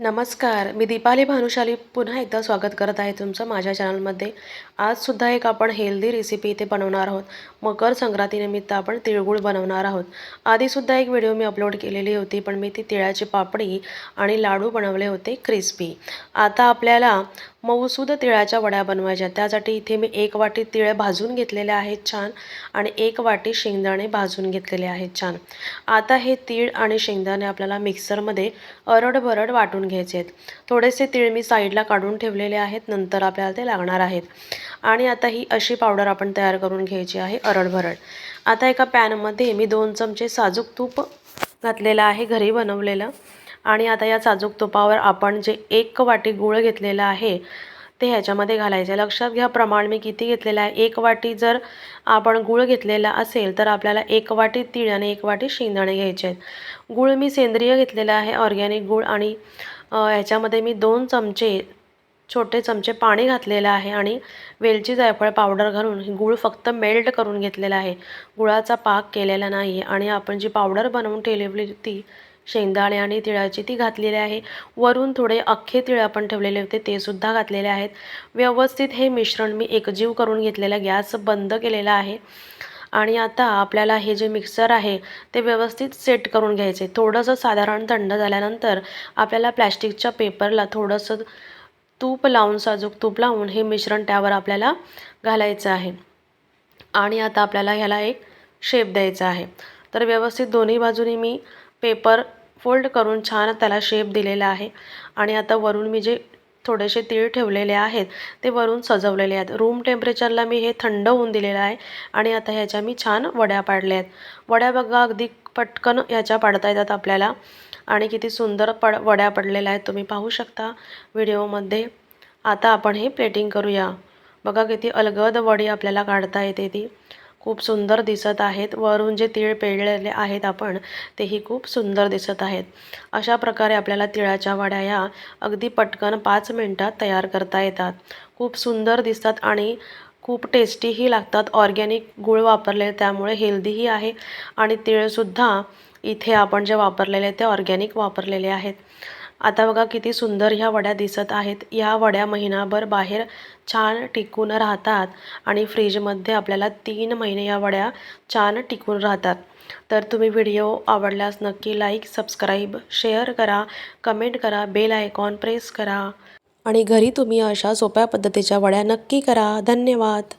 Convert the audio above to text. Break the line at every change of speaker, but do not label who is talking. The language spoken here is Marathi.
नमस्कार, मी दीपाली भानुशाली पुन्हा एकदा स्वागत करत आहे तुमचं माझ्या चॅनलमध्ये. आजसुद्धा एक आपण हेल्दी रेसिपी इथे बनवणार आहोत. मकर संक्रांतीनिमित्त आपण तिळगुळ बनवणार आहोत. आधीसुद्धा एक व्हिडिओ मी अपलोड केलेली होती, पण मी ती तिळाची पापडी आणि लाडू बनवले होते क्रिस्पी. आता आपल्याला मऊसूद तिळाच्या वड्या बनवायच्या. त्यासाठी इथे मी 1 वाटी तिळ भाजून घेतलेले आहेत छान आणि 1 वाटी शेंगदाणे भाजून घेतलेले आहेत छान. आता हे तीळ आणि शेंगदाणे आपल्याला मिक्सरमध्ये अरड-भरड वाटून घ्यायचे आहेत. थोडेसे तीळ मी साईडला काढून ठेवलेले आहेत, नंतर आपल्याला ते लागणार आहेत. आणि आता ही अशी पावडर आपण तयार करून घ्यायची आहे अरड-भरड. आता एका पॅनमध्ये मी 2 चमचे साजूक तूप घातलेलं आहे घरी बनवलेलं. आणि आता या साजूक तुपावर आपण जे 1 वाटी गूळ घेतलेला आहे ते ह्याच्यामध्ये घालायचं आहे. लक्षात घ्या प्रमाण मी किती घेतलेलं आहे. 1 वाटी जर आपण गूळ घेतलेला असेल तर आपल्याला 1 वाटी तीळ आणि 1 वाटी शेंगदाणे घ्यायचे आहेत. गूळ मी सेंद्रिय घेतलेला आहे, ऑर्गॅनिक गूळ. आणि ह्याच्यामध्ये मी 2 छोटे चमचे पाणी घातलेलं आहे आणि वेलची जायफळ पावडर घालून गूळ फक्त मेल्ट करून घेतलेला आहे. गुळाचा पाक केलेला नाही आहे. आणि आपण जी पावडर बनवून ठेवलेली होती शेंगदाणे आणि तिळाची ती घातलेली आहे. वरून थोडे अख्खे तीळ आपण ठेवलेले होते ते सुद्धा घातलेले आहेत. व्यवस्थित हे मिश्रण मी एकजीव करून घेतलेलं, गॅस बंद केलेला आहे. आणि आता आपल्याला हे जे मिक्सर आहे ते व्यवस्थित सेट करून घ्यायचे. थोडंसं साधारण थंड झाल्यानंतर आपल्याला प्लॅस्टिकच्या पेपरला थोडंसं तूप लावून, साजूक तूप लावून हे मिश्रण त्यावर आपल्याला घालायचं आहे. आणि आता आपल्याला ह्याला एक शेप द्यायचा आहे. तर व्यवस्थित दोन्ही बाजूनी मी पेपर फोल्ड करून छान त्याला शेप दिलेला आहे. आणि आता वरून मी जे थोडेसे तीळ ठेवलेले आहेत ते वरून सजवलेले आहेत. रूम टेम्परेचरला मी हे थंड होऊन दिलेलं आहे. आणि आता ह्याच्या मी छान वड्या पाडल्या आहेत. वड्या बघा अगदी पटकन ह्याच्या पाडता येतात आपल्याला. आणि किती सुंदर वड्या पडलेल्या आहेत तुम्ही पाहू शकता व्हिडिओमध्ये. आता आपण हे प्लेटिंग करूया. बघा किती अलगद वडी आपल्याला काढता येते ती. खूप सुंदर दिसत आहेत. वरून जे तीळ पेरलेले आहेत आपण तेही खूप सुंदर दिसत आहेत. अशा प्रकारे आपल्याला तिळाच्या वड्या ह्या अगदी पटकन 5 मिनिटात तयार करता येतात. खूप सुंदर दिसतात आणि खूप टेस्टीही लागतात. ऑर्गॅनिक गूळ वापरले त्यामुळे हेल्दीही आहे. आणि तीळसुद्धा इथे आपण जे वापरलेले आहेत ते ऑर्गॅनिक वापरलेले आहेत. आता बघा किती सुंदर ह्या वड्या दिसत आहेत. ह्या वड्या महिनाभर बाहेर छान टिकून राहतात आणि फ्रीजमध्ये आपल्याला 3 महिने या वड्या छान टिकून राहतात. तर तुम्ही व्हिडिओ आवडल्यास नक्की लाईक, सबस्क्राईब, शेअर करा, कमेंट करा, बेल आयकॉन प्रेस करा. आणि घरी तुम्ही अशा सोप्या पद्धतीच्या वड्या नक्की करा. धन्यवाद.